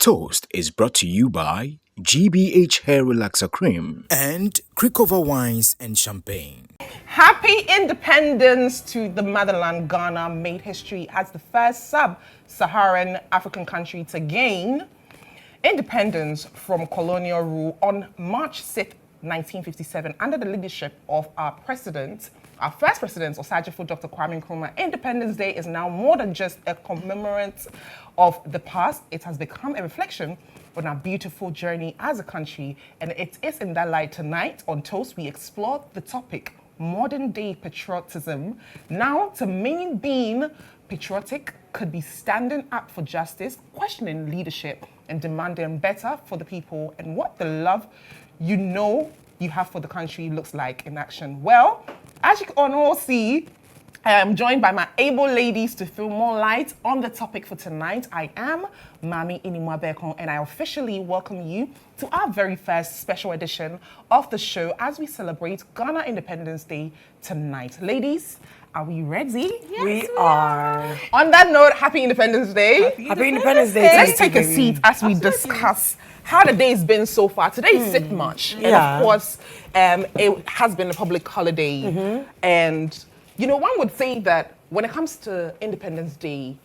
Toast is brought to you by GBH Hair Relaxer Cream and Crickover Wines and Champagne. Happy independence to the motherland. Ghana made history as the first sub-Saharan African country to gain independence from colonial rule on March 6, 1957, under the leadership of our first president, Osajifo Dr. Kwame Nkrumah. Independence Day is now more than just a commemorance of the past. It has become a reflection on our beautiful journey as a country. And it is in that light tonight on Toast, we explore the topic, modern day patriotism. Now, to mean being patriotic could be standing up for justice, questioning leadership, and demanding better for the people, and what the love you know you have for the country looks like in action. Well, as you can all see, I am joined by my able ladies to throw more light on the topic for tonight. I am Mami Inimwabekon, and I officially welcome you to our very first special edition of the show as we celebrate Ghana Independence Day tonight. Ladies, are we ready? Yes, we are. On that note, happy Independence Day. Happy Independence Day. Let's take a seat as we discuss how the day has been so far. Today is 6th March. And of course, it has been a public holiday. And, you know, one would say that when it comes to Independence Day,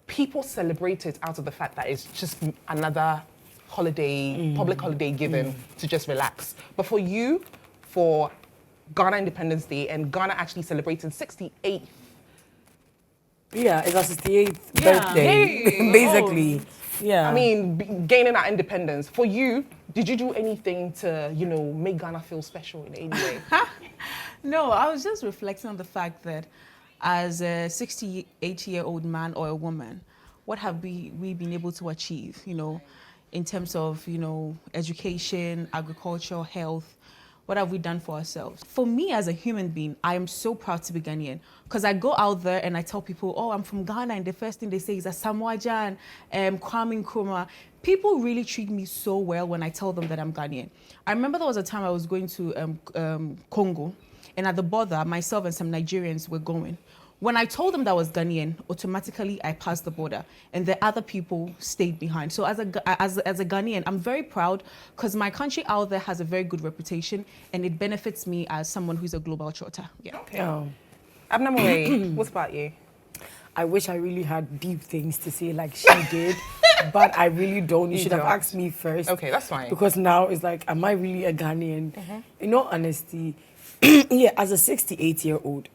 people celebrate it out of the fact that it's just another holiday, public holiday given to just relax. But for you, for Ghana Independence Day, and Ghana actually celebrating 68th. Yeah, it's our 68th birthday, basically. Yeah. I mean, gaining our independence. For you, did you do anything to, you know, make Ghana feel special in any way? No, I was just reflecting on the fact that as a 68-year-old man or a woman, what have we been able to achieve, you know, in terms of, you know, education, agriculture, health? What have we done for ourselves? For me as a human being, I am so proud to be Ghanaian because I go out there and I tell people, oh, I'm from Ghana, and the first thing they say is Asamoah Gyan, Kwame Nkrumah. People really treat me so well when I tell them that I'm Ghanaian. I remember there was a time I was going to Congo, and at the border, myself and some Nigerians were going. When I told them that I was Ghanaian, automatically I passed the border, and the other people stayed behind. So as a Ghanaian, I'm very proud because my country out there has a very good reputation, and it benefits me as someone who's a global trotter. Yeah. Okay. Abnamure, what about you? I wish I really had deep things to say like she did, but I really don't. You should have asked me first. Okay, that's fine. Because now it's like, am I really a Ghanaian? In all honesty, yeah, as a 68-year-old,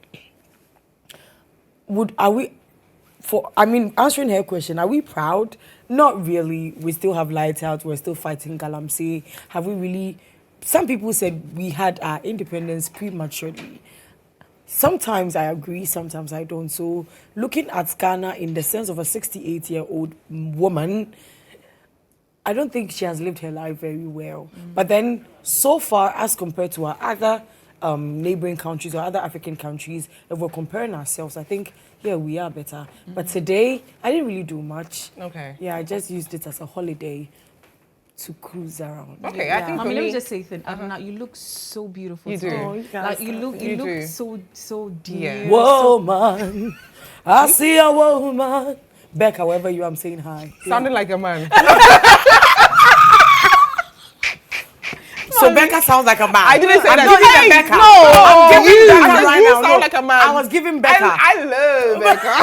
answering her question, are we proud? Not really. We still have lights out. We're still fighting Galamsey. Have we really? Some people said we had our independence prematurely. Sometimes I agree, sometimes I don't. So looking at Ghana in the sense of a 68-year-old woman, I don't think she has lived her life very well. But then so far, as compared to our other neighboring countries or other African countries, if we're comparing ourselves, I think, yeah, we are better. But today, I didn't really do much. Okay. Yeah, I just used it as a holiday to cruise around. Okay, yeah. I think I mean, let me just say something. Adna, you look so beautiful. You do. Oh, Like you look so dear. Woman, I see a woman. Beck, however you, I'm saying hi. Sounding like a man. So Becca sounds like a man. I didn't say I'm that. not even Hey, Becca. no, I'm giving Becca right you now. sound like a man. I was giving Becca. I love Becca.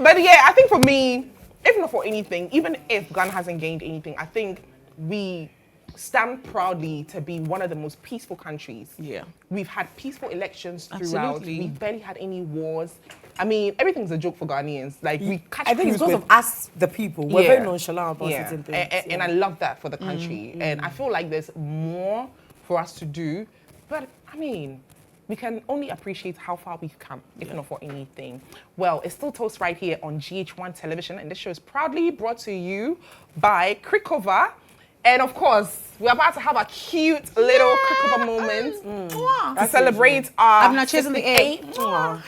But yeah, I think for me, if not for anything, even if Ghana hasn't gained anything, I think we stand proudly to be one of the most peaceful countries. Yeah. We've had peaceful elections throughout. Absolutely. We've barely had any wars. I mean, everything's a joke for Ghanaians. Like, we catch I think it's crews because with- of us, the people. We're very nonchalant about certain things. And I love that for the country. And I feel like there's more for us to do. But, I mean, we can only appreciate how far we've come, if not for anything. Well, it's still Toast right here on GHOne television, and this show is proudly brought to you by Crickover. And of course, we're about to have a cute little Crickover moment to celebrate our I'm not chasing the 68th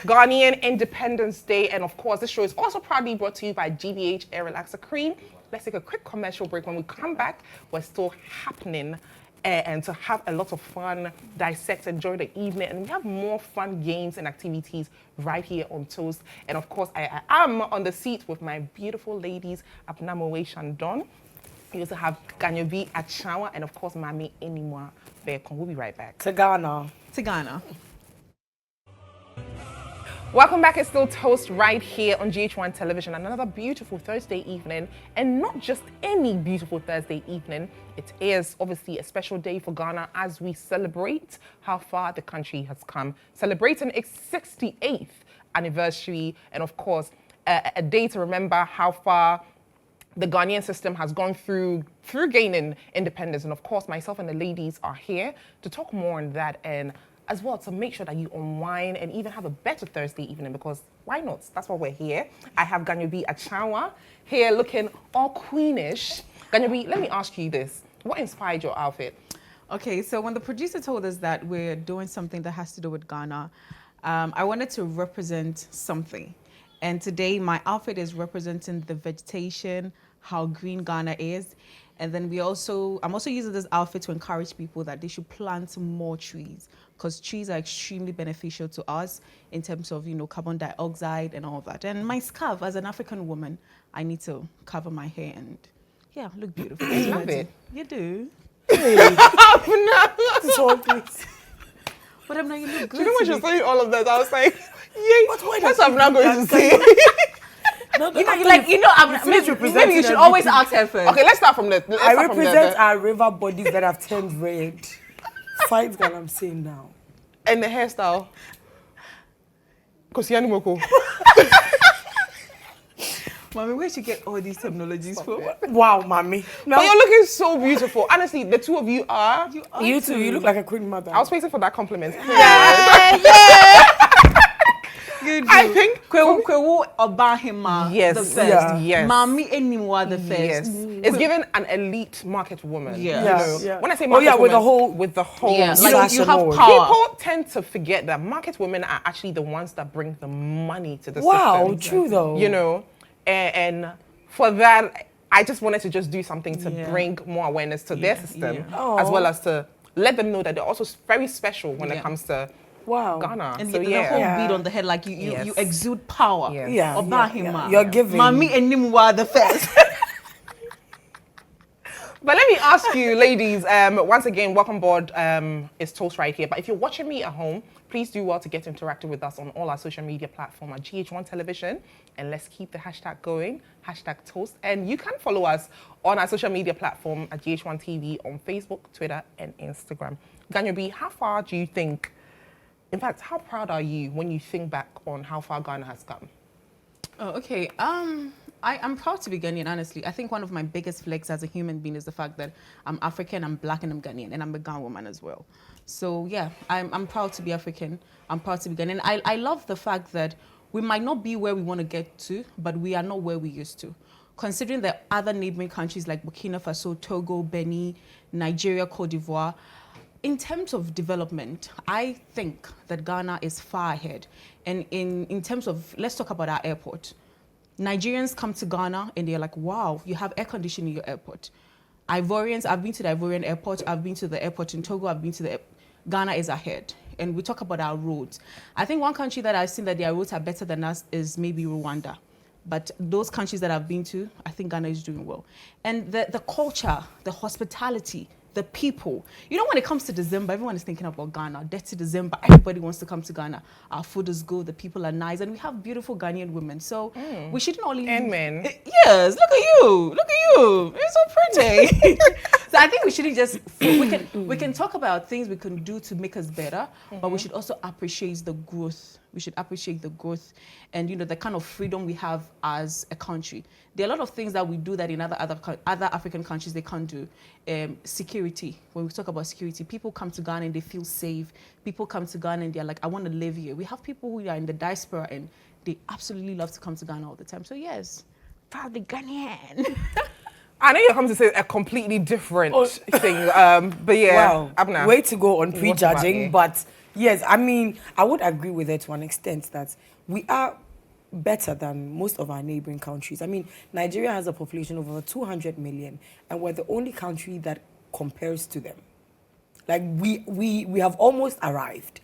Ghanaian Independence Day. And of course, this show is also proudly brought to you by GBH Hair Relaxer Cream. Let's take a quick commercial break. When we come back, we're still happening and to have a lot of fun, dissect, enjoy the evening. And we have more fun games and activities right here on Toast. And of course, I am on the seat with my beautiful ladies, Abnamowe Shandon. We also have Ganyobi Achawa, and of course, Mami Enimwa Bekon. We'll be right back. To Ghana. To Ghana. Welcome back. It's still Toast right here on GHOne television. Another beautiful Thursday evening, and not just any beautiful Thursday evening. It is obviously a special day for Ghana as we celebrate how far the country has come, celebrating its 68th anniversary, and of course, a day to remember how far the Ghanaian system has gone through gaining independence. And of course, myself and the ladies are here to talk more on that, and as well to make sure that you unwind and even have a better Thursday evening, because why not? That's why we're here. I have Ganyobi Achawa here looking all queenish. Ganyobi, let me ask you this. What inspired your outfit? Okay, so when the producer told us that we're doing something that has to do with Ghana, I wanted to represent something. And today my outfit is representing the vegetation, how green Ghana is. And then I'm also using this outfit to encourage people that they should plant more trees, because trees are extremely beneficial to us in terms of, carbon dioxide and all of that. And my scarf, as an African woman, I need to cover my hair and, look beautiful. I love it. You do. Hey. So please. But I'm not, you look good. Do you know when to she me. was saying all of that? I was like, yay, why that's does what I'm she not do going that? to say. Maybe you should always ask her first. Okay, let's start from the. I represent our river bodies that have turned red. Fight that I'm saying now. And the hairstyle. Kosiani Moko. Mommy, where should you get all these terminologies from? Wow, mommy. Now, But you're looking so beautiful. Honestly, the two of you are. you too. You look like a queen mother. I was waiting for that compliment. You do. I think. Kwewu Obahima Yes, the first. Yeah. yes. Mami Enimwa the first. Yes, it's given an elite market woman. Yeah. Yes, yeah. When I say Oh, market yeah, with the woman, whole- with the whole, Yeah, you like know, you have People power. people tend to forget that market women are actually the ones that bring the money to the Wow, system. true though. You know, and for that, I just wanted to just do something to Yeah. bring more awareness to their system, yeah. as well as to let them know that they're also very special when it Yeah. comes to Wow. Ghana. And So the yeah. whole Yeah. beat on the head, like you Yes. exude power. Yes. Yeah, Obahima. You're giving. Mami Enimwa the first. But let me ask you, ladies, once again, welcome aboard. It's Toast right here. But if you're watching me at home, please do well to get interactive with us on all our social media platforms at GHOne Television. And let's keep the hashtag going, hashtag Toast. And you can follow us on our social media platform at GHOne TV on Facebook, Twitter, and Instagram. Ganyobi, how far do you think, in fact, how proud are you when you think back on how far Ghana has come? Oh, okay. I'm proud to be Ghanaian, honestly. I think one of my biggest flex as a human being is the fact that I'm African, I'm black, and I'm Ghanaian, and I'm a Ghan woman as well. So yeah, I'm proud to be African. I'm proud to be Ghanaian. I love the fact that we might not be where we want to get to, but we are not where we used to. Considering that other neighboring countries like Burkina Faso, Togo, Benin, Nigeria, Cote d'Ivoire, in terms of development, I think that Ghana is far ahead. And in terms of, let's talk about our airport. Nigerians come to Ghana and they're like, wow, you have air conditioning in your airport. Ivorians, I've been to the Ivorian airport, I've been to the airport in Togo, I've been to Ghana is ahead. And we talk about our roads. I think one country that I've seen that their roads are better than us is maybe Rwanda. But those countries that I've been to, I think Ghana is doing well. And the culture, the hospitality, the people. You know, when it comes to December, everyone is thinking about Ghana. Dirty December, everybody wants to come to Ghana. Our food is good, the people are nice, and we have beautiful Ghanaian women. So we shouldn't only... And men. Yes, look at you. Look at you. You're so pretty. So I think we shouldn't just... We can talk about things we can do to make us better, but we should also appreciate the growth. We should appreciate the growth and, you know, the kind of freedom we have as a country. There are a lot of things that we do that in other African countries they can't do. Security. When we talk about security, people come to Ghana and they feel safe. People come to Ghana and they're like, I want to live here. We have people who are in the diaspora and they absolutely love to come to Ghana all the time. So yes, proudly Ghanaian. I know you're coming to say a completely different thing, but yeah. Wow. Abna, Way to go on what about prejudging, you? but yes, I mean, I would agree with it to an extent that we are better than most of our neighboring countries. I mean, Nigeria has a population of over 200 million, and we're the only country that compares to them. Like we have almost arrived.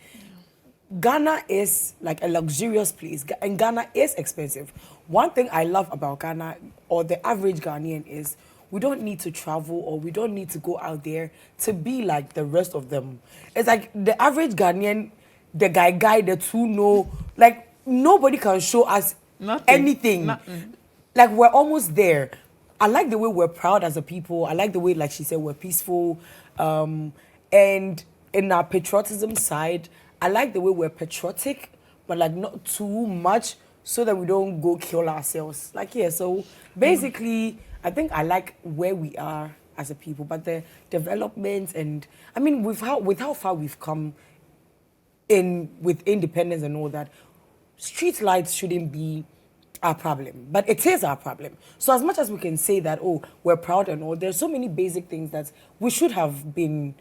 Ghana is like a luxurious place, and Ghana is expensive. One thing I love about Ghana, or the average Ghanaian, is we don't need to travel or we don't need to go out there to be like the rest of them. It's like the average Ghanaian, the guy, the two know, like nobody can show us anything. Nothing. Like we're almost there. I like the way we're proud as a people. I like the way, like she said, we're peaceful. And in our patriotism side, I like the way we're patriotic, but like not too much so that we don't go kill ourselves. Like, yeah, so basically, I think I like where we are as a people, but the development and, I mean, with how far we've come with independence and all that, street lights shouldn't be our problem, but it is our problem. So as much as we can say that, oh, we're proud and all, there's so many basic things that we should have been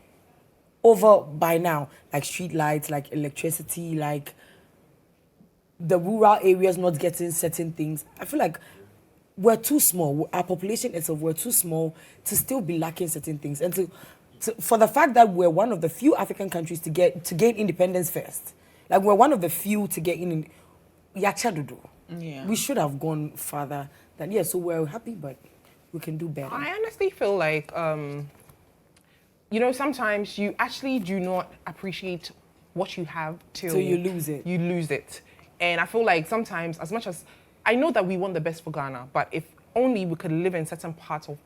over by now, like street lights, like electricity, like the rural areas not getting certain things. I feel like we're too small. Our population itself, we're too small to still be lacking certain things. And for the fact that we're one of the few African countries to gain independence first, like we're one of the few to get in Yachadudu. Yeah. We should have gone further than, yeah, so we're happy, but we can do better. I honestly feel like, you know, sometimes you actually do not appreciate what you have till you lose it. You lose it. And I feel like sometimes, as much as I know that we want the best for Ghana, but if only we could live in certain parts of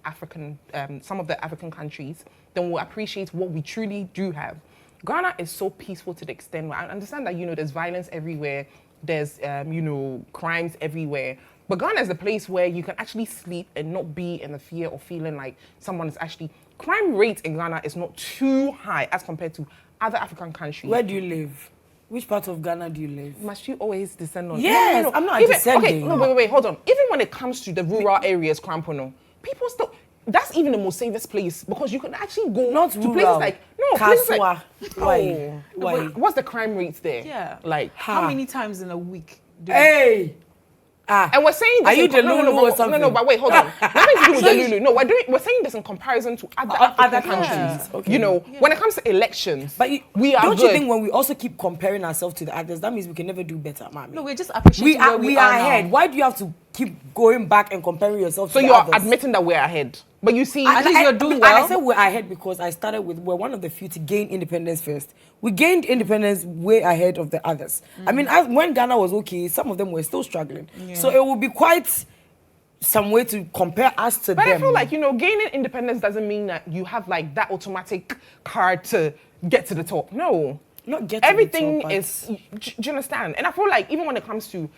some of the African countries, then we'll appreciate what we truly do have. Ghana is so peaceful to the extent where I understand that, you know, there's violence everywhere, there's, you know, crimes everywhere. But Ghana is the place where you can actually sleep and not be in the fear of feeling like someone is actually... Crime rate in Ghana is not too high as compared to other African countries. Where do you live? Which part of Ghana do you live? Must you always descend on? Yes, no. I'm not Even, descending. Okay, no, wait, hold on. Even when it comes to the rural areas, Krampono, people still... That's even the most safest place because you can actually go not to rural. places like... No, places like... Why? Why? What's the crime rates there? Yeah. Like... How many times in a week? Hey! And we're saying this are you the Lulu or something? No, but wait, hold on. Nothing to do with the Lulu. No, we're saying this in comparison to other African countries. Okay. You know, when it comes to elections, but we are don't good. you think when we also keep comparing ourselves to the others, that means we can never do better, Mami? No, we're just appreciating where we are are ahead. now. Why do you have to keep going back and comparing yourself So to the you're others? admitting that we're ahead. But you see, At least you're doing well. I said we're ahead because I started with we're one of the few to gain independence first. We gained independence way ahead of the others. I mean, when Ghana was okay, some of them were still struggling. Yeah. So it would be quite some way to compare us to them. But I feel like, you know, gaining independence doesn't mean that you have like that automatic card to get to the top. No. Not get to Everything the top, is, do you understand? And I feel like even when it comes to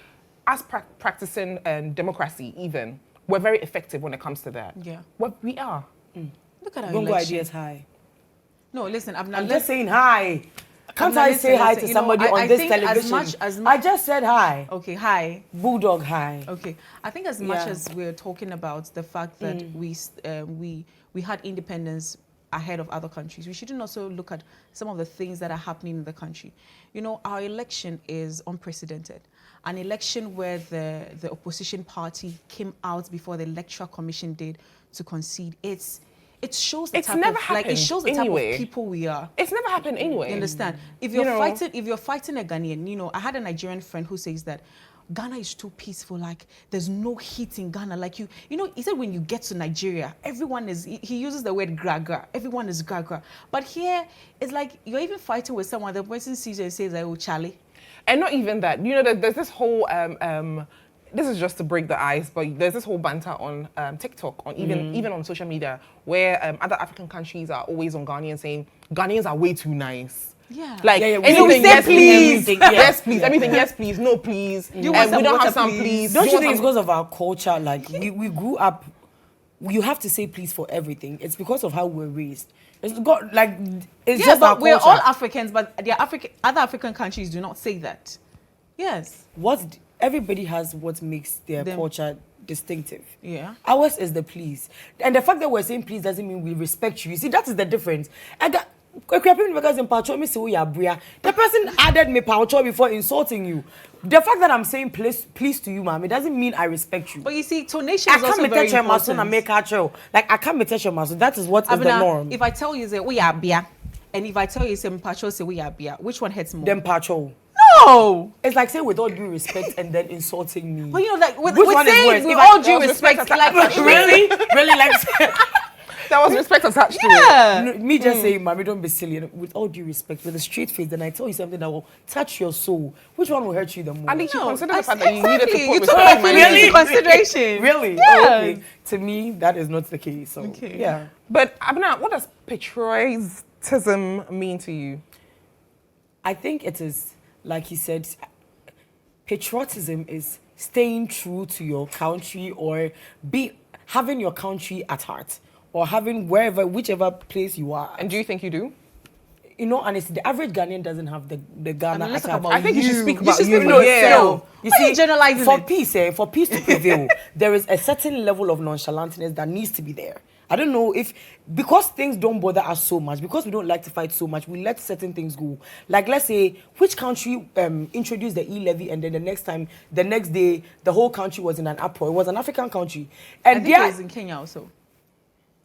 us practicing democracy even, we're very effective when it comes to that. Yeah. We are. Look at our Bongo election. ideas high. No, listen, I'm just saying hi. Can't I say hi to somebody on this television? As much, I just said hi. okay, hi. Bulldog hi. Okay, I think as much as we're talking about the fact that we had independence ahead of other countries, we shouldn't also look at some of the things that are happening in the country. You know, our election is unprecedented. An election where the opposition party came out before the Electoral Commission did to concede. It shows the type never of like it shows the type anyway. of people we are. It's never happened anyway. You understand? If you're fighting a Ghanaian, you know, I had a Nigerian friend who says that Ghana is too peaceful, like there's no heat in Ghana. Like you know, he said when you get to Nigeria, everyone is, he uses the word gragra, everyone is gragra. But here, it's like you're even fighting with someone, the person sees you and says, oh, Charlie. And not even that. You know, there's this whole, this is just to break the ice, but there's this whole banter on TikTok, on even on social media, where other African countries are always on Ghanaians saying, Ghanaians are way too nice. Yeah. Like, anything, yes, please. everything, Yes, please. Everything, yes, please. No, please. You want some we don't water, have some, please? please. Don't you want think it's some- because of our culture? Like we grew up, you have to say please for everything. It's because of how we're raised. It's got like it's Yeah, just our but we're culture. all Africans, but other African countries do not say that. Yes. Everybody has what makes their Them. culture distinctive. Yeah. Ours is the please. And the fact that we're saying please doesn't mean we respect you. You see, that is the difference. The person added me paucho before insulting you. The fact that I'm saying please to you, ma'am, it doesn't mean I respect you. But you see, tonation I is also can't very touch your muscle important. and make her chill. Like I can't touch your muscle. That is what is the Abena, norm. if I tell you that we are beer, And if I tell you some patrol say we are beer, which one hurts more? Them patrol. No. It's like saying with all due respect and then insulting me. But you know, like with Which one is saying worse? with If all I- due respect, like really, really like There was respect attached to it. yeah. No, me just saying, mommy, don't be silly. With all due respect, with a straight face, then I tell you something that will touch your soul. Which one will hurt you the most? At least you No, consider the fact that you needed to exactly. put You took respect my in my feelings name. into consideration. Really? Yeah. Oh, okay. To me, that is not the case. So, Okay. yeah. But Abna, what does patriotism mean to you? I think it is, like he said, patriotism is staying true to your country or having your country at heart or having whichever place you are. And do you think you do? You know, and it's the average Ghanaian doesn't have the Ghana let's at talk heart. about I think you should speak about should you. speak No, for yourself. so, you Why are see, you generalizing for it? peace, for peace to prevail, there is a certain level of nonchalantness that needs to be there. I don't know if, because things don't bother us so much, because we don't like to fight so much, we let certain things go. Like, let's say, which country introduced the e-levy and then the next day, the whole country was in an uproar. It was an African country. I And think it was in Kenya also.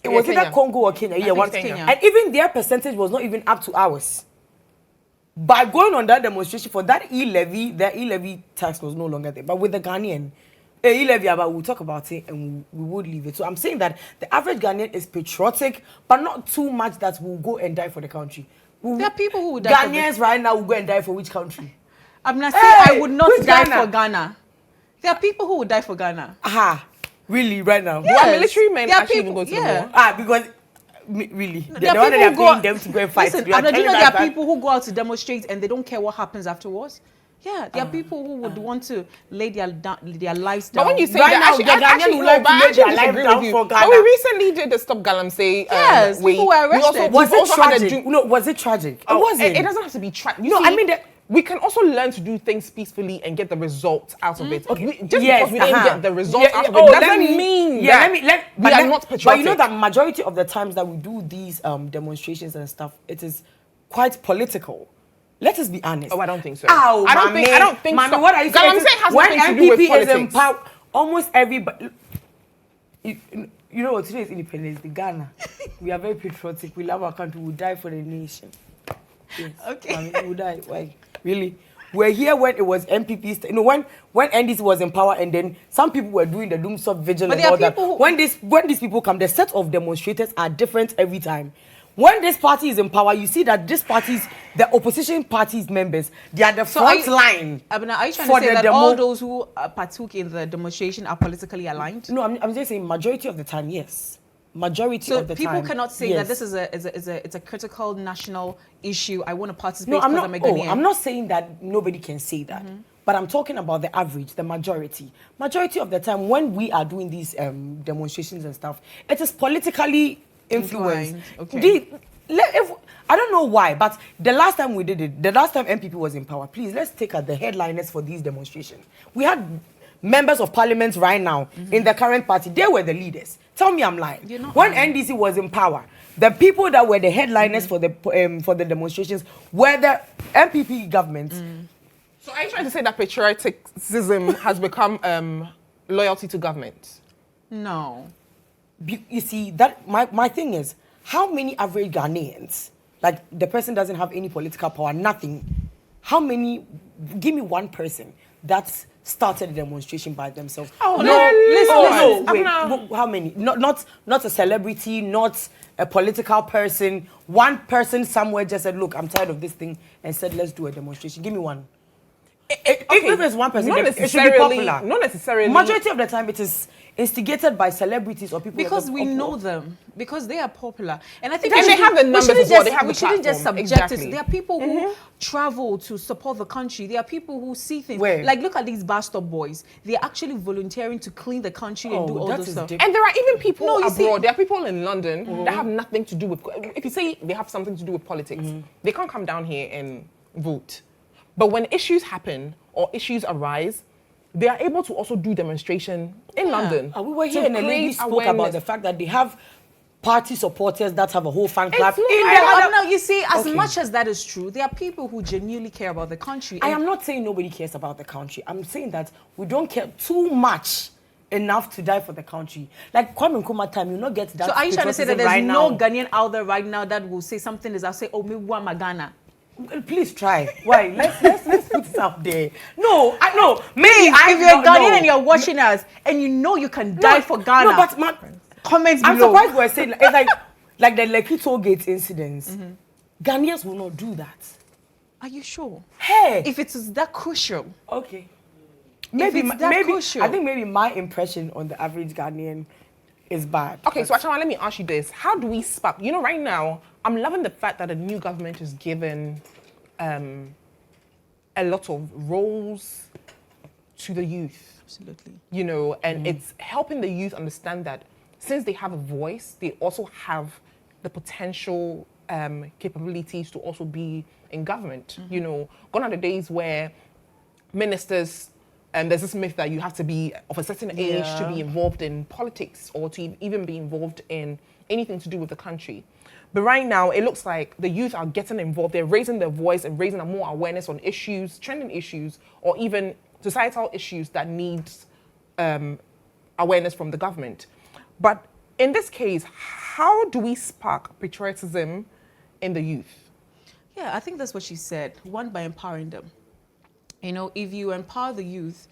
it was Kenya. either Congo or Kenya. Yeah, think one Kenya. And even their percentage was not even up to ours. By going on that demonstration for that e-levy, the e-levy tax was no longer there. But with the Ghanaian, e-levy, we'll talk about it and we would leave it. So I'm saying that the average Ghanaian is patriotic, but not too much that will go and die for the country. There are people who would die for Ghanaians right now will go and die for which country? I'm not saying I would not which die Ghana? for Ghana. There are people who would die for Ghana. Aha, really, right now? Yes. Why military men There are actually people- even go to yeah. the war? Because really, There the are one that people they're who go paying them to go and fight. Listen, You are do you know telling there us are that- people who go out to demonstrate and they don't care what happens afterwards? Yeah, there are people who would want to lay their lives down. But when you say Right that, now, actually, the Ghanaian actually, would no, like but to I lay actually their life disagree down with you. for But Ghana. we recently did the Stop Galamsey Yes, way. people were We also- arrested. Was we it also had a tragic? June- No, was it tragic? It Oh, wasn't. It doesn't have to be tragic. No, I mean we can also learn to do things peacefully and get the results out of it. Okay. Just Yes, because we didn't uh-huh. get the results Yeah, out of oh, it let doesn't me- mean yeah, that we we are are not But you patriotic. know that majority of the times that we do these demonstrations and stuff, it is quite political. Let us be honest. Oh, I don't think so. Oh, I don't think Mami, so. what are you saying? Galamsey has When nothing to do with MPP is in politics. power, almost everybody. You know what? Today is Independence Day, Ghana. We are very patriotic. We love our country. We die for the nation. Yes. Okay. Mami, we die. Why? Really? We're here when it was MPP. When NDC was in power, and then some people were doing the doomsday vigil But and there are all that. people who- When these people come, the set of demonstrators are different every time. When this party is in power, you see that the opposition party's members, they are the front line. Abna, are you trying for to say the that demo- all those who partook in the demonstration are politically aligned? No, I'm just saying majority of the time, yes. Majority So of the time. people cannot say yes. that this is it's a critical national issue. I want to participate No, I'm because not. I'm a Ghanaian. I'm not saying that nobody can say that. But I'm talking about the average, the majority. Majority of the time, when we are doing these demonstrations and stuff, it is politically influenced. Okay. I don't know why, but the last time we did it, the last time MPP was in power, please, let's take out the headliners for these demonstrations. We had members of parliament right now in the current party. They were the leaders. Tell me I'm lying. You're not When lying. NDC was in power, the people that were the headliners for the demonstrations were the MPP government. So are you trying to say that patriotism has become loyalty to government? No. You see, that my thing is, how many average Ghanaians, like the person doesn't have any political power, nothing, how many, give me one person that started a demonstration by themselves. Oh, no, listen. wait, how many? Not a celebrity, not a political person. One person somewhere just said, look, I'm tired of this thing, and said, let's do a demonstration. Give me one. If it's one person, Not then it should be necessarily. popular. Not necessarily. Majority of the time, it is instigated by celebrities or people. Because we know of- them, because they are popular, and I think And we they have the we numbers shouldn't as well, just- they have we the shouldn't just platform. subject it. Exactly. There are people who travel to support the country. There are people who see things Where? like look at these bus stop boys. They are actually volunteering to clean the country and Oh, do all that this is stuff. different. And there are even people No, you abroad. see- There are people in London that have nothing to do with. If you say they have something to do with politics, they can't come down here and vote. But when issues happen or issues arise, they are able to also do demonstration in London. We were to here and a lady create spoke awareness. about the fact that they have party supporters that have a whole fan club. It's not- In I the don't other- Now you see, as Okay. much as that is true, there are people who genuinely care about the country. I and- am not saying nobody cares about the country. I'm saying that we don't care too much enough to die for the country. Like Kwame Nkrumah time, you not get that. So are you trying to say that patriotism there's right no now. Ghanaian out there right now that will say something is I'll say, oh, me wa Ghana. Please try. Why? Let's put it out there. No, I know. Maybe If you're Ghanaian and you're watching us and you know you can die for Ghana. No, but comments I'm below. surprised we're saying it's like the Lekki toll gate incidents. Ghanaians will not do that. Are you sure? Hey. If it is that crucial. Okay. Maybe it's that crucial. I think maybe my impression on the average Ghanaian is bad. Okay, so Achama, let me ask you this. How do we spark? You know, right now, I'm loving the fact that the new government is given a lot of roles to the youth. Absolutely. You know, and it's helping the youth understand that since they have a voice, they also have the potential capabilities to also be in government. You know, gone are the days where ministers, there's this myth that you have to be of a certain age to be involved in politics or to even be involved in anything to do with the country. But right now, it looks like the youth are getting involved. They're raising their voice and raising more awareness on issues, trending issues, or even societal issues that needs awareness from the government. But in this case, how do we spark patriotism in the youth? Yeah, I think that's what she said. One, by empowering them. You know, if you empower the youth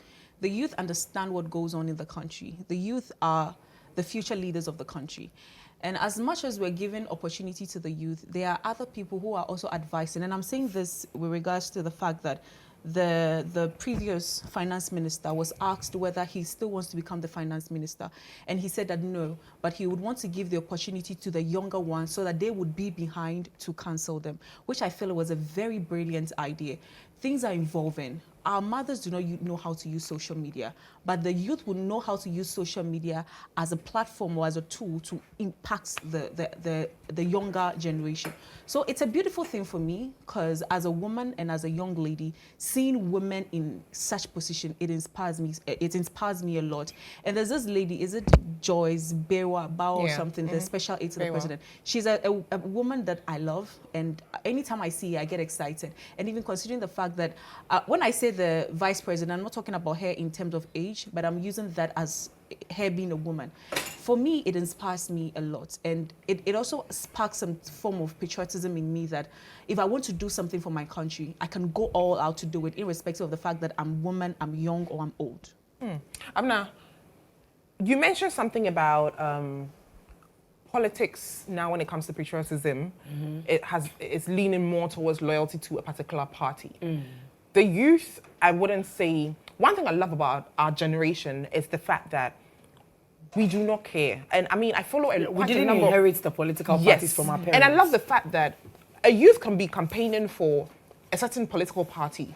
understand what goes on in the country. The youth are the future leaders of the country. And as much as we're giving opportunity to the youth, there are other people who are also advising. And I'm saying this with regards to the fact that the previous finance minister was asked whether he still wants to become the finance minister. And he said that no, but he would want to give the opportunity to the younger ones so that they would be behind to counsel them, which I feel was a very brilliant idea. Things are evolving. Our mothers do not know how to use social media, but the youth will know how to use social media as a platform or as a tool to impact the younger generation. So it's a beautiful thing for me because as a woman and as a young lady, seeing women in such position, it inspires me. It inspires me a lot. And there's this lady, is it Joyce Bewa Bao or something, the special aide to the president. She's a woman that I love, and anytime I see her, I get excited. And even considering the fact that when I say the vice president, I'm not talking about her in terms of age, but I'm using that as her being a woman. For me, it inspires me a lot. And it also sparks some form of patriotism in me that if I want to do something for my country, I can go all out to do it, irrespective of the fact that I'm woman, I'm young, or I'm old. Amna, you mentioned something about politics now when it comes to patriotism. It's leaning more towards loyalty to a particular party. The youth, I wouldn't say, one thing I love about our generation is the fact that we do not care. And I mean, I follow we didn't inherit the political parties from our parents. And I love the fact that a youth can be campaigning for a certain political party.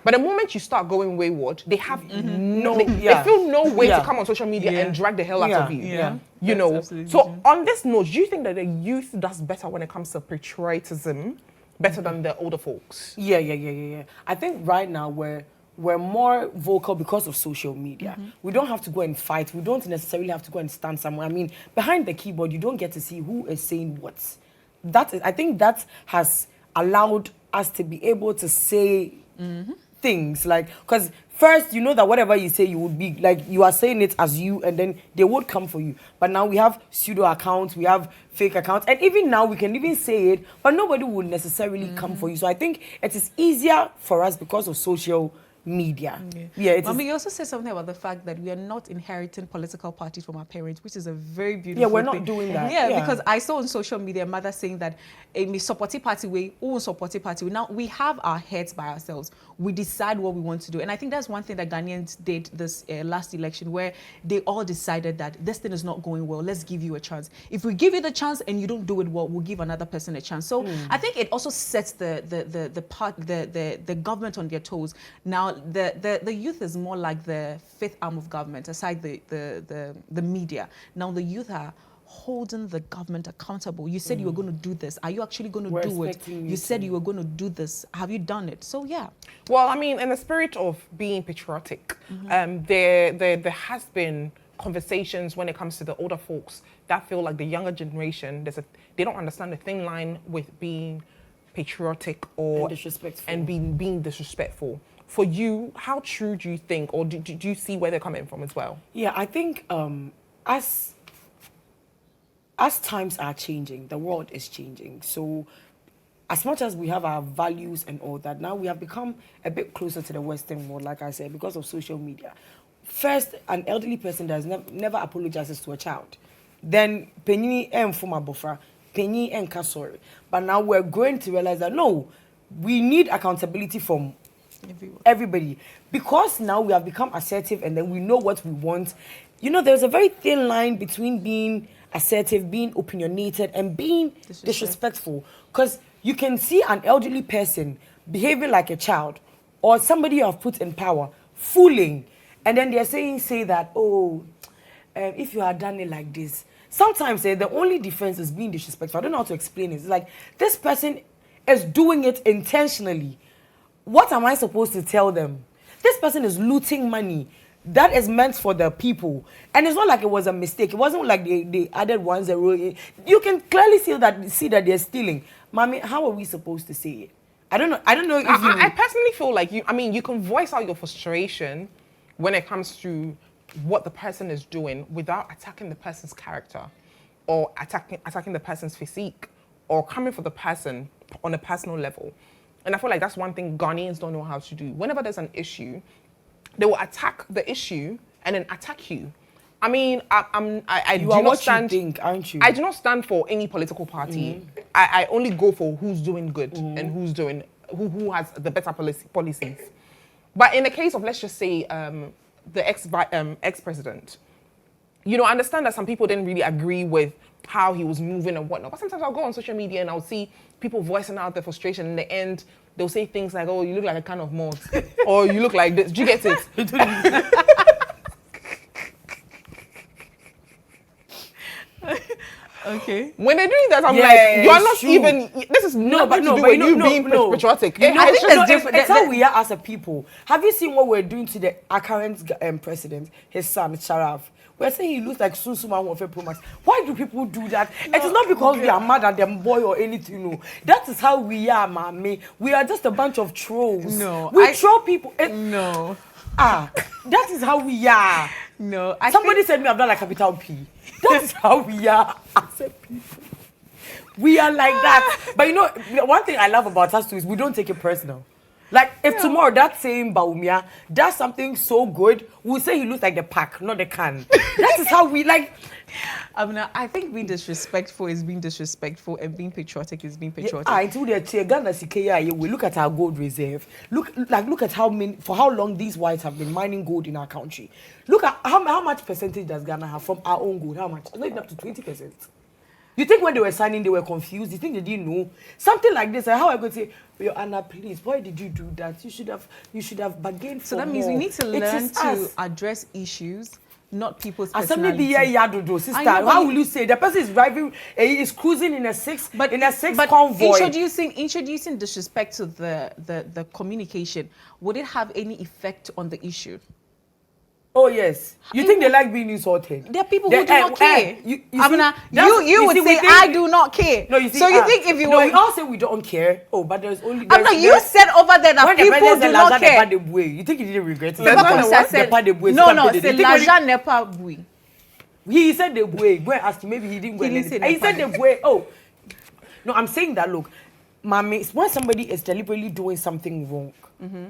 But the moment you start going wayward, they have they feel no way to come on social media and drag the hell out of you. You know. So on this note, do you think that the youth does better when it comes to patriotism, better than the older folks? Yeah. I think right now we're more vocal because of social media. We don't have to go and fight. We don't necessarily have to go and stand somewhere. I mean, behind the keyboard, you don't get to see who is saying what. I think that has allowed us to be able to say things like, because first, you know that whatever you say, you would be like, you are saying it as you, and then they would come for you. But now we have pseudo accounts, we have fake accounts, and even now we can even say it, but nobody would necessarily come for you. So I think it is easier for us because of social media. You also said something about the fact that we are not inheriting political parties from our parents, which is a very beautiful we're thing. not doing that. Because I saw on social media a mother saying that a supporting party way, supporting party way. Now we have our heads by ourselves. We decide what we want to do. And I think that's one thing that Ghanaians did this last election, where they all decided that this thing is not going well. Let's give you a chance. If we give you the chance and you don't do it well, we'll give another person a chance. So I think it also sets the government on their toes. Now the youth is more like the fifth arm of government, aside the media. Now the youth are holding the government accountable. You said you were going to do this. Are you actually going to do it? You said you were going to do this. Have you done it? So yeah. Well, I mean, in the spirit of being patriotic, there has been conversations when it comes to the older folks that feel like the younger generation, they don't understand the thin line with being patriotic or disrespectful. and being disrespectful. for you, how true do you think, or do you see where they're coming from as well? Yeah, I think as times are changing, the world is changing. So as much as we have our values and all that, now we have become a bit closer to the Western world, like I said, because of social media. First, an elderly person does never apologizes to a child. Then, penny and former buffer, penny and sorry. But now we're going to realize that no, we need accountability from everybody. Because now we have become assertive and then we know what we want. You know, there's a very thin line between being assertive, being opinionated, and being disrespectful. Because you can see an elderly person behaving like a child or somebody you have put in power, fooling. And then they're say that, if you had done it like this. Sometimes the only difference is being disrespectful. I don't know how to explain it. It's like, this person is doing it intentionally. What am I supposed to tell them? This person is looting money that is meant for the people. And it's not like it was a mistake. It wasn't like they added 1 0. You can clearly see that they're stealing. Mommy, how are we supposed to say it? I don't know if I personally feel like you can voice out your frustration when it comes to what the person is doing without attacking the person's character or attacking the person's physique or coming for the person on a personal level. And I feel like that's one thing Ghanaians don't know how to do. Whenever there's an issue, they will attack the issue and then attack you. I mean, I do not stand. You think, aren't you? I do not stand for any political party. I only go for who's doing good and who has the better policies. But in the case of, let's just say, the ex-president, I understand that some people didn't really agree with how he was moving and whatnot. But sometimes I'll go on social media and I'll see people voicing out their frustration. In the end, they'll say things like, "Oh, you look like a can of malt," or "You look like this." Do you get it? Okay. When they're doing that, I'm like, you are not even. This is nothing to do with you being patriotic. I think it's different. It's how we are as a people. Have you seen what we're doing to our current president, his son Sharaf? We're saying he looks like Sunsuman Warfare Pro Max. Why do people do that? It is not because we are mad at them boy or anything. No, that is how we are, mommy. We are just a bunch of trolls. No, we troll people. No. That is how we are. No, somebody said me I've done like capital P. That is how we are as a people. We are like that. But one thing I love about us too is we don't take it personal. Like, if tomorrow that same Baumia does something so good, we'll say he looks like the pack, not the can. That is how we like. I think being disrespectful is being disrespectful, and being patriotic is being patriotic. Until we look at our gold reserve. Look at for how long these whites have been mining gold in our country. Look at how much percentage does Ghana have from our own gold? How much? It's not even up to 20%. You think when they were signing, they were confused? You think they didn't know? Something like this, how I go to say, Your Anna, please, why did you do that? You should have bargained for So that means we need to learn to address issues, not people's personality. Sister, how will you say the person is driving, is cruising in a six convoy? Introducing disrespect to the communication, would it have any effect on the issue? Oh yes. You think they like being insulted? There are people who do not care. You would say I do not care. No, you see, so you think if you we all say we don't care. Oh, but there's only. You said over there that people do not care. You think he didn't regret it? No, c'est l'argent n'est pas boué. He said the way. Go and ask him. Maybe he didn't go. He said the way. Oh, no, I'm saying that. Look, mommy, when somebody is deliberately doing something wrong. Mm-hmm.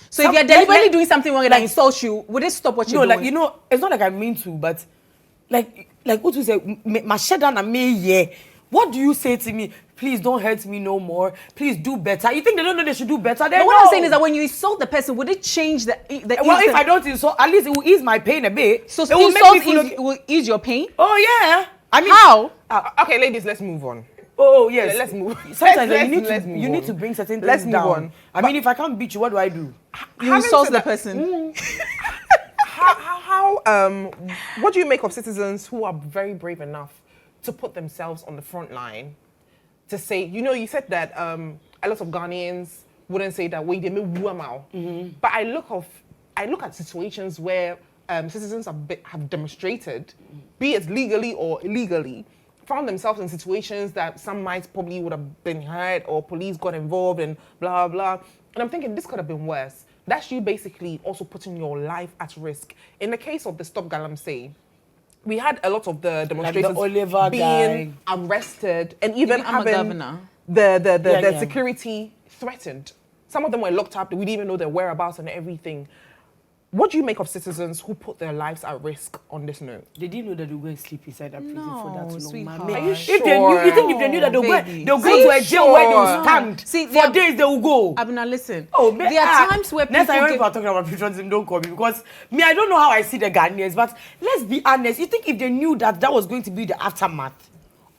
So if you're deliberately doing something wrong and I insult you, would it stop what you're doing? No, it's not like I mean to, but like what you say, what do you say to me? Please don't hurt me no more. Please do better. You think they don't know they should do better? But what I'm saying is that when you insult the person, would it change the well, if I don't insult, at least it will ease my pain a bit. So it will ease your pain? Oh yeah. I mean, how? Okay, ladies, let's move on. Oh yes. Let's move. Sometimes you need to bring certain things down. Move on. I mean, if I can't beat you, what do I do? You insult the person. What do you make of citizens who are very brave enough to put themselves on the front line to say, you said that a lot of Ghanaians wouldn't say that way, they may woo them out. But I look at situations where citizens have demonstrated, be it legally or illegally, found themselves in situations that some might probably would have been hurt or police got involved and blah, blah. And I'm thinking this could have been worse. that's you basically also putting your life at risk. In the case of the Stop Galamsey, we had a lot of the demonstrators Oliver being guy. arrested and even I'm a having governor. the security threatened. Some of them were locked up. We didn't even know their whereabouts and everything. What do you make of citizens who put their lives at risk on this note? They didn't know that they were going to sleep inside that prison for that long. Sweetheart. Mama. Are you If they knew, sure? you think if they knew that they'll Baby. go Are you to a jail where they'll sure? stand See, for there- days, they will go. Abna, listen. Oh, there are times where people next time when give- people are talking about patriotism, don't call me because me, I don't know how I see the Ghanaians, but let's be honest. You think if they knew that that was going to be the aftermath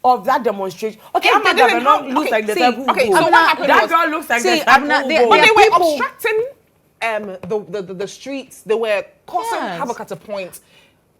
of that demonstration? Okay, If I'm they not didn't not have- looks okay, like the see, type who okay, will so go. what happened That was- girl looks like See, the type Abna, who they- will But go. they were people- obstructing the streets. They were causing Yes. havoc at a point.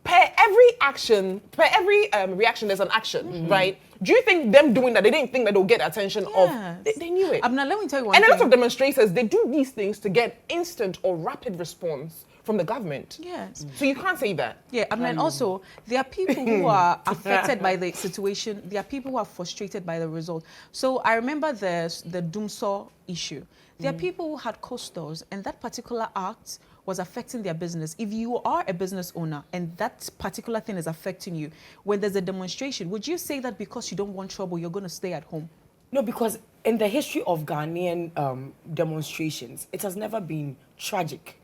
Per every action, per every reaction, there's an action, right? Do you think them doing that, they didn't think that they'll get attention Yes. of? They knew it. Abna, let me tell you one And a thing. lot of demonstrators, they do these things to get instant or rapid response from the government. Yes. So you can't say that. Yeah, I mean, and also there are people who are affected by the situation. There are people who are frustrated by the result. So I remember the Doomsaw issue. There are people who had co-stores, and that particular act was affecting their business. If you are a business owner and that particular thing is affecting you, when there's a demonstration, would you say that because you don't want trouble, you're going to stay at home? No, because in the history of Ghanaian demonstrations, it has never been tragic.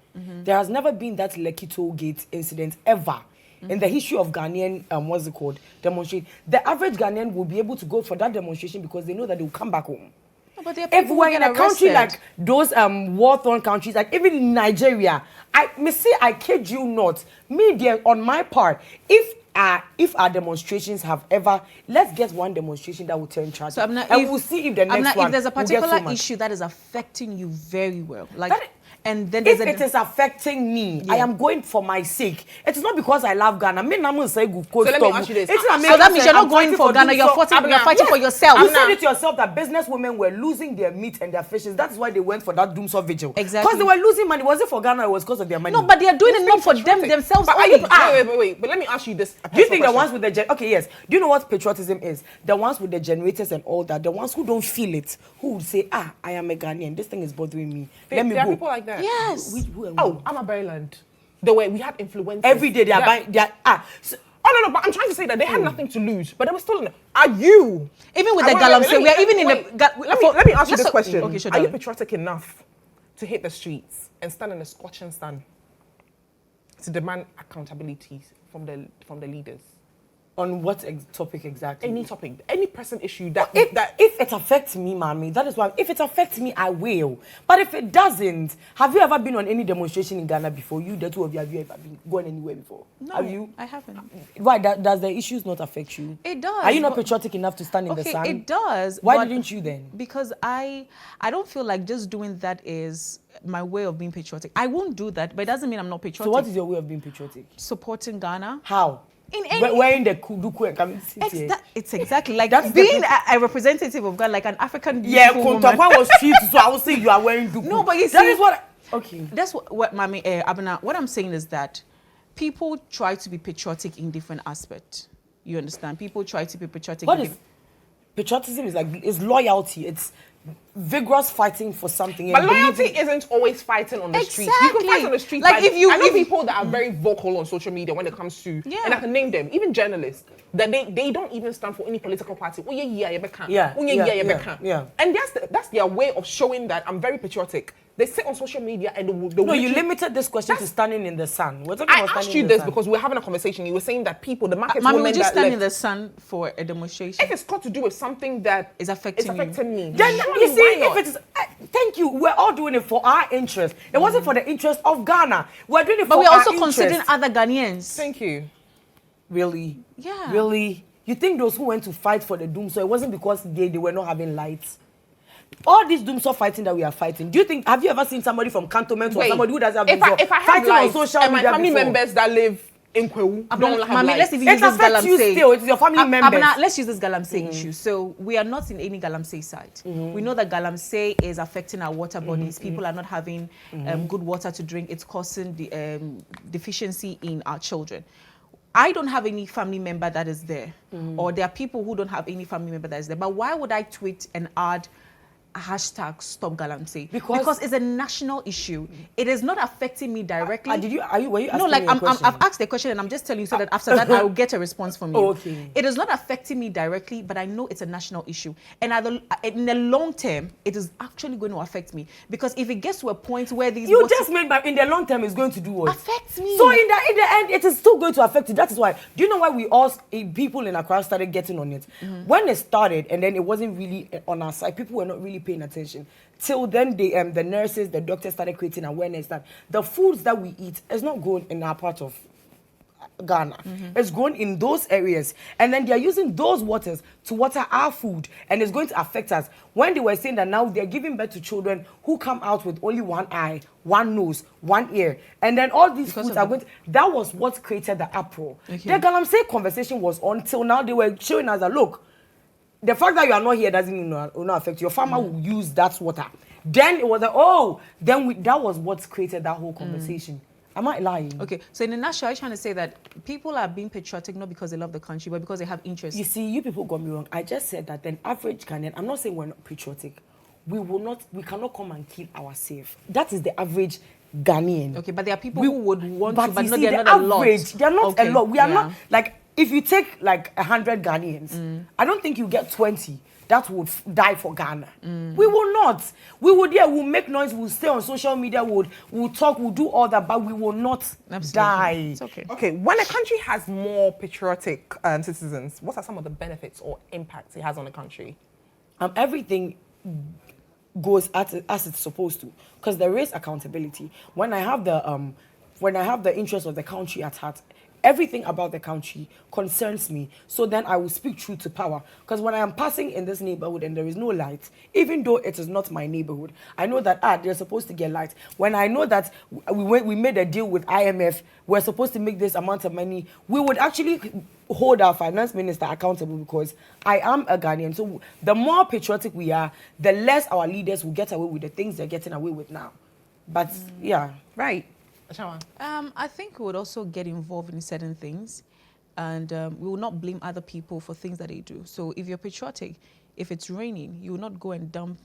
There has never been that Lekki Toll Gate incident ever. In the history of Ghanaian, what's it called, demonstration. The average Ghanaian will be able to go for that demonstration because they know that they will come back home. No, but there are people If who we're get in a country arrested. like those war-torn countries, like even in Nigeria, I kid you not, me there on my part, if our demonstrations have ever, let's get one demonstration that will turn tragic, So Abna, and if- we'll see if the next Abna, one if there's a will get so particular much. issue that is affecting you very well, like, That- and then there's If it is affecting me, I am going for my sake. It is not because I love Ghana. Me namu say go So let me ask you this. so that means you're not going for Ghana, you're fighting for yourself. You said it yourself that business women were losing their meat and their fishes. That's why they went for that Doomsaw vigil. Exactly. Because they were losing money. Was it for Ghana or was it because of their money? No, but they are doing it not for them Patriotic. themselves But are only. you, wait. But let me ask you this. Do you think the ones with the okay, yes. Do you know what patriotism is? The ones with the generators and all that, the ones who don't feel it, who would say, I am a Ghanaian, this thing is bothering me. Let me there go. are people like that. Yes. Oh, I'm a Berland. The way we had influencers. Every day they are buying. Oh no, but I'm trying to say that they had nothing to lose, but they were still in. Are you? Even with I the wanna- Galamsey, let me- we are even in wait, the. Let me ask you this question. Okay, sure. Are you darling. patriotic enough to hit the streets and stand in a scorching sun to demand accountability from the leaders? On what topic exactly? Any topic, any pressing issue that If it affects me, mommy, that is why. If it affects me, I will. But if it doesn't, have you ever been on any demonstration in Ghana before? You, the two of you, have you ever been gone anywhere before? No, Have you? I haven't. Why? Does the issues not affect you? It does. Are you not but- patriotic enough to stand in the Okay, sun? it does. Why but- didn't you then? Because I don't feel like just doing that is my way of being patriotic. I won't do that, but it doesn't mean I'm not patriotic. So what is your way of being patriotic? Supporting Ghana? How? In any- Wearing the kuduku and coming to sit here. It's exactly like That's the being thing. a representative of God, like an African Yeah, beautiful woman. Kontakwa was cheap, so I will say you are wearing duku. No, but you that see- is what. Okay. That's what Mami Abena. What I'm saying is that people try to be patriotic in different aspects. You understand? People try to be patriotic. What in is patriotism? Is like it's loyalty. It's vigorous fighting for something. But and loyalty believing- isn't always fighting on the streets. You can fight Exactly. on the streets. Like, but if you- I know if- people that are very vocal on social media when it comes to, Yeah. and I can name them, even journalists, that they don't even stand for any political party. Oh yeah, Yeah. And that's their way of showing that I'm very patriotic. They sit on social media and they No, you literally- limited this question to standing in the sun. We're talking I about asked standing you in the this sun. because we were having a conversation. You were saying that people, the market Mami, women would you that stand in left, the sun for a demonstration? if it's got to do with something that Is affecting you. me, Then surely you see, why if not? it is, thank you. We're all doing it for our interest. It wasn't for the interest of Ghana. We're doing it But for we're our also interest. considering other Ghanaians. Thank you. Really? Yeah. Really? You think those who went to fight for the Doomsaw, it wasn't because they were not having lights? All this Doomsaw fighting that we are fighting, do you think, have you ever seen somebody from Cantonment or Wait, somebody who doesn't have if I Doomsaw have fighting lights on social and my media family before? members that live in Kwewu don't have Mami, lights. let's even It use this affects you Galamsey. still. It's your family members. Abena, let's use this Galamsey issue. So we are not in any Galamsey side. We know that Galamsey is affecting our water bodies. People are not having good water to drink. It's causing the deficiency in our children. I don't have any family member that is there, or there are people who don't have any family member that is there. But why would I tweet and add hashtag Stop Galamsey Because it's a national issue. It is not affecting me directly. Were you asking No, like me a question? I've asked the question and I'm just telling you so that after that I will get a response from you. Oh, okay. It is not affecting me directly, but I know it's a national issue. And in the long term, it is actually going to affect me. Because if it gets to a point where these You just made, but in the long term, it's going to do what? affect me. So in the end, it is still going to affect you. That is why. Do you know why we all people in Accra started getting on it? When it started, and then it wasn't really on our side. People were not really paying attention. Till then, the nurses, the doctors started creating awareness that the foods that we eat is not grown in our part of Ghana. It's grown in those areas, and then they are using those waters to water our food, and it's going to affect us. When they were saying that now they're giving birth to children who come out with only one eye, one nose, one ear, and then all these foods are going to, that was what created the uproar. The Galamsey conversation was on till now. They were showing us that look, the fact that you are not here doesn't will not affect you. Your farmer will use that water. Then it was like, that was what created that whole conversation. Am I lying? Okay, so in a nutshell, I'm trying to say that people are being patriotic not because they love the country, but because they have interest. You see, you people got me wrong. I just said that an average Ghanaian, I'm not saying we're not patriotic. We cannot come and kill ourselves. That is the average Ghanaian. Okay, but there are people who would want to, but you not, see, they're the not a lot. average, they're not Okay, a lot. We are yeah. not, like, if you take like 100 Ghanaians, I don't think you get 20 that would die for Ghana. We will not. We would, we'll make noise, we'll stay on social media, we'll talk, we'll do all that, but we will not die. It's okay. Okay, when a country has more patriotic citizens, what are some of the benefits or impacts it has on the country? Everything goes as it's supposed to, because there is accountability. When I have the interest of the country at heart, everything about the country concerns me. So then I will speak truth to power. Because when I am passing in this neighborhood and there is no light, even though it is not my neighborhood, I know that they're supposed to get light. When I know that we made a deal with IMF, we're supposed to make this amount of money, we would actually hold our finance minister accountable, because I am a Ghanaian. So the more patriotic we are, the less our leaders will get away with the things they're getting away with now. But yeah. Right. GHOne. I think we would also get involved in certain things, and we will not blame other people for things that they do. So if you're patriotic, if it's raining, you will not go and dump.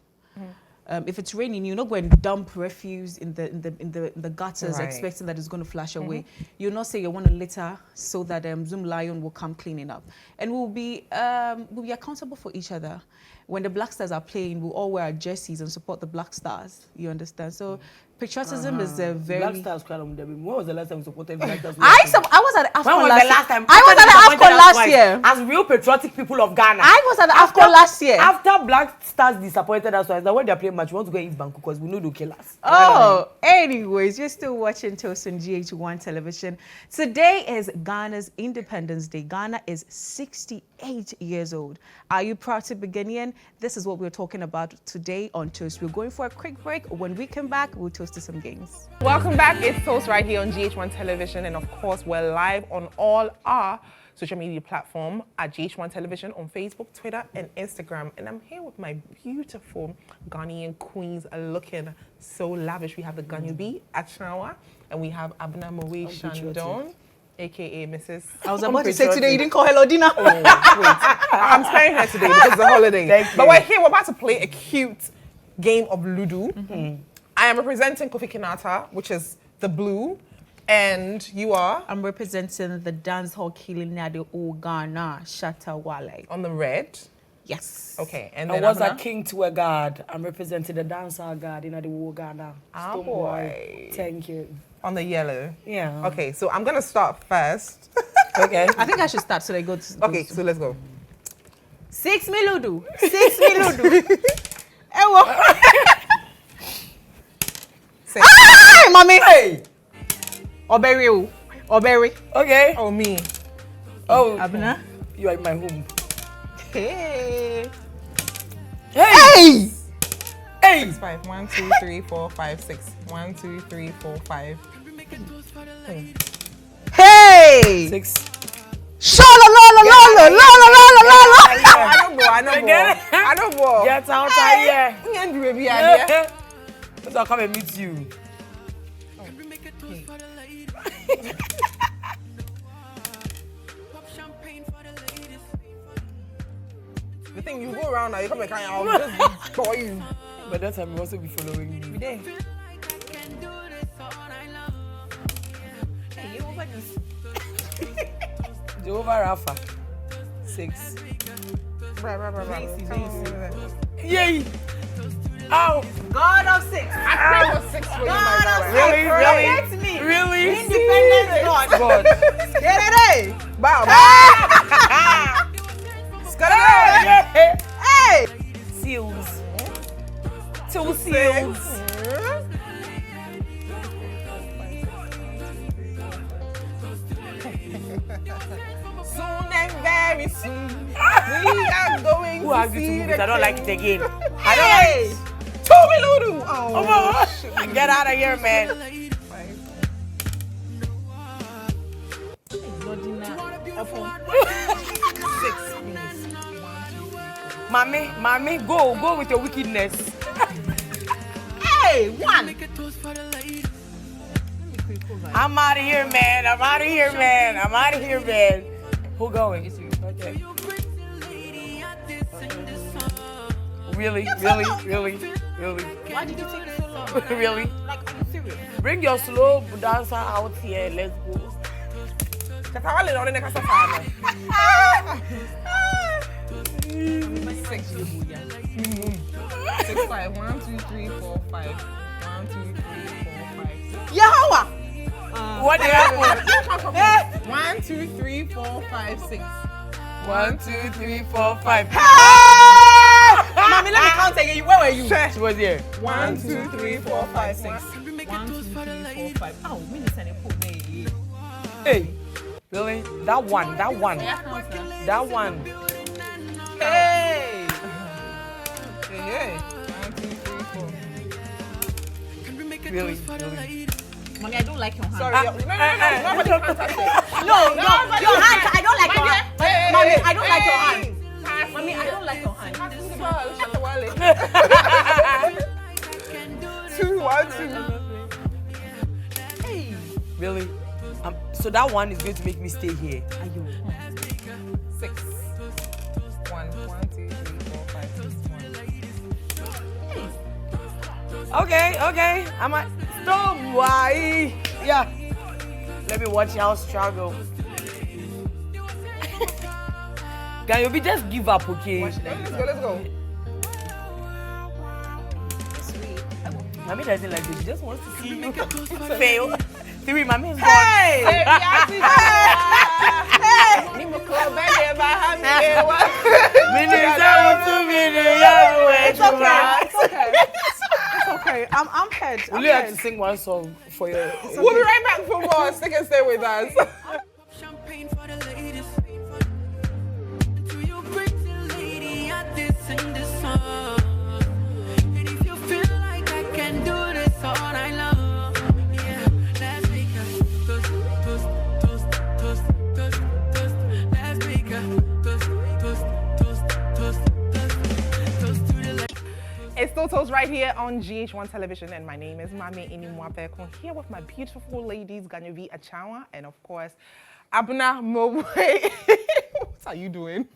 If it's raining, you not go and dump refuse in the gutters, Right. expecting that it's going to flash away. You'll not say you want a litter so that Zoom Lion will come cleaning up, and we'll be accountable for each other. When the Black Stars are playing, we'll all wear our jerseys and support the Black Stars. You understand? So patriotism is a very. Black Stars cried on Debbie. When was the last time you supported Black Stars? I was at the AFCON When was last the last time? I was at the AFCON last year. As real patriotic people of Ghana. I was at the AFCON last year. After Black Stars disappointed us, that when they're playing match, we want to go and eat Banku because we know they'll kill us. Oh, anyways, you're still watching Toast on GHOne television. Today is Ghana's Independence Day. Ghana is 68 years old. Are you proud to be Ghanaian? This is what we're talking about today on Toast. We're going for a quick break. When we come back, we'll toast to some games. Welcome back. It's Toast right here on GH1 television, and of course we're live on all our social media platform at GH1 television on Facebook, Twitter, and Instagram. And I'm here with my beautiful Ghanaian queens, looking so lavish. We have the Ganyubi Achawa, and we have Abna Moe Shandon, aka Mrs. I was about to say today you didn't call her Lodina. Oh, wait. I'm sparing her today because it's a holiday. But we're here. We're about to play a cute game of Ludo. I am representing Kofi Kinata, which is the blue, and you are I'm representing the dance hall killing Nadi Ghana Shatawale. on the red. Yes. Okay, and I then was a Abna? king to a god. I'm representing the dancer god in the war Ghana. Ah, Stone boy. Thank you. On the yellow. Yeah. Okay, so I'm gonna start first. Okay. I think I should start so they go to. Okay, so let's go. 6 miludu. 6 miludu. Ewo. Six. Hey, mommy. Hey. Oberi. Oberi. Okay. Oh, me. Oh, Abna. you are in my home. Hey. Hey. Hey. 5. 1, 2, 3, 4, 5, 6. 1, 2, 3, 4, 5. Hey. 6. Shola lola lola lola lola lola. I don't go. Get out of here. Can't do baby idea. So I'll come and meet you. The thing you go around now, you come and I'll just boy you. But that time you also be following me. We did. Hey, you over this? Jehovah Rapha. 6. Yay! Ow! God of 6. I pray for 6 for you, my brother. Really? Protect me. Really? Independence God. God. Get it, eh? Bam. Hey! Seals. 2 seals. Soon and very soon, we are going Who to asked you to see move the it? I don't like it again. I Hey! don't like it. Toby Ludu! Oh, Oh, get out of here, man. Mommy, go with your wickedness. Hey, 1. I'm out of here, man. I'm out of here, man. Who going? Okay. Really? Why did you take so long? Really? Like, are you serious? Bring your slow dancer out here. Let's go. Katawale na nene kasa sana. 6 5. 1 2 3 4 5. 1 2 3 4 5. Yahweh! What did happen? 1 2 3 4 5 6. 1, 2, 3, 4, 5. Mommy, let me count again. Where were you? She was here. 1 2 3 4 5 6. 1, 2, 3, 4, 5. Oh, we need to put me. Hey, really? That one. That one. Hey! Hey! 1 2 3 4. Really? Mommy, I don't like your hand. Sorry, no. Nobody contacted. No, your hand. I don't like your hand. Hey, Mommy, hey, I don't like your hey. hand. Mommy, I don't like your hand. 2 1 2. Hey. Really? So that one is going to make me stay here. 6 1 1 2 3 4 5 6 1. Okay. I'm at stop. Why? Yeah. Let me watch y'all struggle. Can you be just give up, okay? Let's go. Mommy doesn't like this. She just wants to see you fail. 3, mommy is gone. Hey! It's okay. I'm head. Will you have to sing one song for your... We'll be right back for more. Stick and stay with us. Champagne for the ladies. To your pretty lady, I did sing this song. And if you feel like I can do this all night long, yeah, let's make a toast. Let's make a toast to the lady. It's Totos right here on GHOne television, and my name is Mame Inimwapeko, here with my beautiful ladies, Ganyovi Achawa, and of course, Abna Mobwe. What are you doing?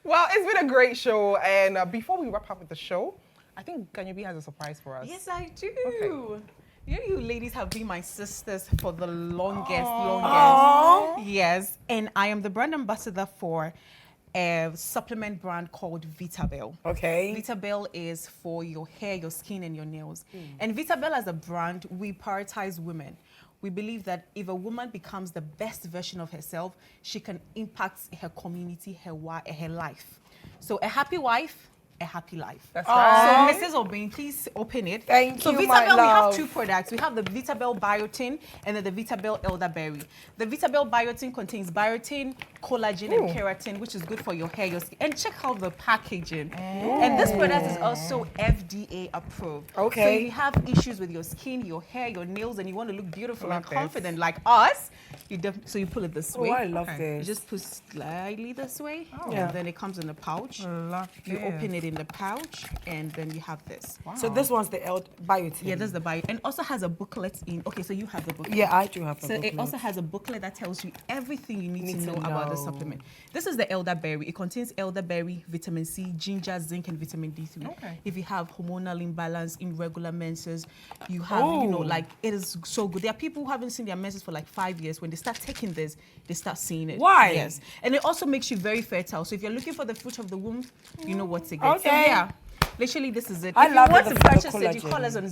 Well, it's been a great show, and before we wrap up with the show, I think Ganyovi has a surprise for us. Yes, I do. Okay. You ladies have been my sisters for the longest. Aww. Yes, and I am the brand ambassador for a supplement brand called Vitabel. Okay. Vitabel is for your hair, your skin, and your nails. And Vitabel as a brand, we prioritize women. We believe that if a woman becomes the best version of herself, she can impact her community, her life. So a happy wife, a happy life. That's right. So Mrs. Obin, please open it. Thank so you, Vitabel, my we have love. 2 products. We have the Vitabel Biotin and then the Vitabel Elderberry. The Vitabel Biotin contains biotin, collagen, and keratin, which is good for your hair, your skin. And check out the packaging. And this product is also FDA approved. Okay. So if you have issues with your skin, your hair, your nails, and you want to look beautiful and Love this. confident like us, so you pull it this way. Oh, I love You this. just push slightly this way, Yeah. and then it comes in a pouch. Love You this. open it in the pouch, and then you have this. So this one's the biotin. Yeah, that's the bio, and also has a booklet in. Okay, so you have the booklet. Yeah, I do have a So it booklet. also has a booklet that tells you everything you need to know to about know. the supplement. This is the elderberry. It contains elderberry, vitamin C, ginger, zinc, and vitamin D3. Okay. If you have hormonal imbalance, irregular menses, you have, you know, like, it is so good. There are people who haven't seen their menses for like 5 years. When they start taking this, they start seeing it. Why? Yes. And it also makes you very fertile. So if you're looking for the fruit of the womb, you know what to get. So Okay. yeah. Literally, this is it. I If love you want the to fruit of purchase it, you collagen. call us on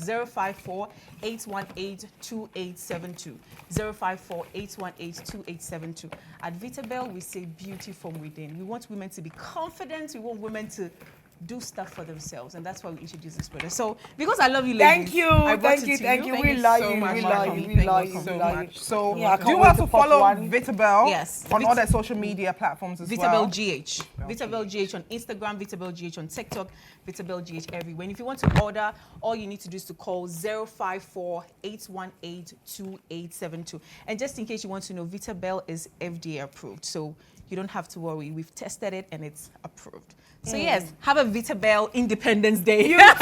054-818-2872. 054-818-2872. At Vitabel, we say beauty from within. We want women to be confident. We want women to do stuff for themselves, and that's why we introduce this product. So, because I love you, ladies, Thank you, I brought thank it you, to thank you. Thank We love so you, much, we Mama. love you, Thank we you love you, so we love much. you. So, Yeah, I can't do wait also to pop follow one. Vitabel Yes. on all their social media platforms as well. Vitabel GH. Vitabel GH on Instagram, Vitabel GH on TikTok, Vitabel GH everywhere. And if you want to order, all you need to do is to call 054-818-2872. And just in case you want to know, Vitabel is FDA approved. So you don't have to worry. We've tested it and it's approved. So yes, have a Vitabel Independence Day. You too, love.